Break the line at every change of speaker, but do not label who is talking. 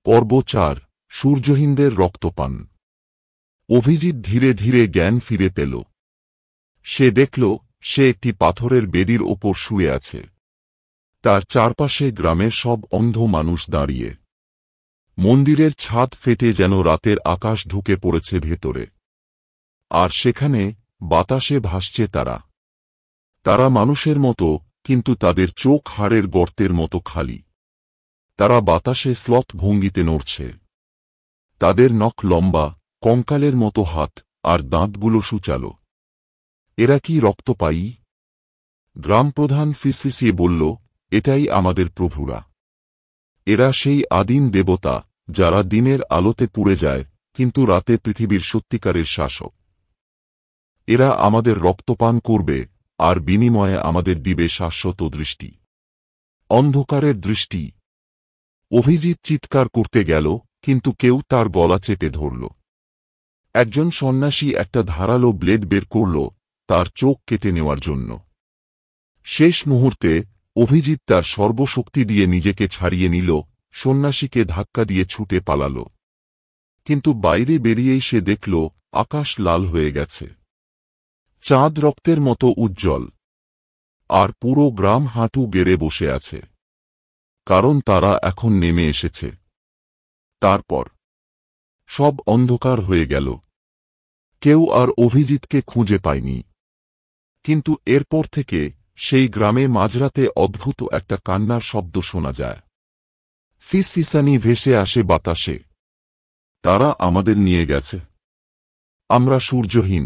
পর্ব ৪ সূর্যহীনদের রক্তপান। অভিজিৎ ধীরে ধীরে জ্ঞান ফিরে পেল। সে দেখল সে একটি পাথরের বেদির ওপর শুয়ে আছে। তার চারপাশে গ্রামের সব অন্ধ মানুষ দাঁড়িয়ে। মন্দিরের ছাদ ফেটে যেন রাতের আকাশ ঢুকে পড়েছে ভেতরে। আর সেখানে বাতাসে ভাসছে তারা। তারা মানুষের মতো, কিন্তু তাদের চোখ হাড়ের গর্তের মতো খালি। তারা বাতাসে স্লথ ভঙ্গিতে নড়ছে। তাদের নখ লম্বা, কঙ্কালের মতো হাত, আর দাঁতগুলো সূচালো। এরা কি রক্তপায়ী? গ্রামপ্রধান ফিসফিসিয়ে বলল, এটাই আমাদের প্রভুরা। এরা সেই আদিম দেবতা, যারা দিনের আলোতে পুড়ে যায়, কিন্তু রাতে পৃথিবীর সত্যিকারের শাসক। এরা আমাদের রক্তপান করবে, আর বিনিময়ে আমাদের দিবে শাশ্বত দৃষ্টি, অন্ধকারের দৃষ্টি। অভিজিৎ চিৎকার করতে গেল, কিন্তু কেউ তার গলা চেপে ধরল। একজন সন্ন্যাসী একটা ধারালো ব্লেড বের করল, তার চোখ কেটে নেওয়ার জন্য। শেষ মুহূর্তে অভিজিৎ তার সর্বশক্তি দিয়ে নিজেকে ছাড়িয়ে নিল, সন্ন্যাসীকে ধাক্কা দিয়ে ছুটে পালাল। কিন্তু বাইরে বেরিয়েই সে দেখল আকাশ লাল হয়ে গেছে। চাঁদ রক্তের মতো উজ্জ্বল। আর পুরো গ্রাম হাঁটু গেড়ে বসে আছে, কারণ তারা এখন নেমে এসেছে। তারপর সব অন্ধকার হয়ে গেল। কেউ আর অভিজিৎকে খুঁজে পায়নি। কিন্তু এরপর থেকে সেই গ্রামে মাঝরাতে অদ্ভুত একটা কান্নার শব্দ শোনা যায়। ফিসফিসানি ভেসে আসে বাতাসে। তারা আমাদের নিয়ে গেছে। আমরা সূর্যহীন।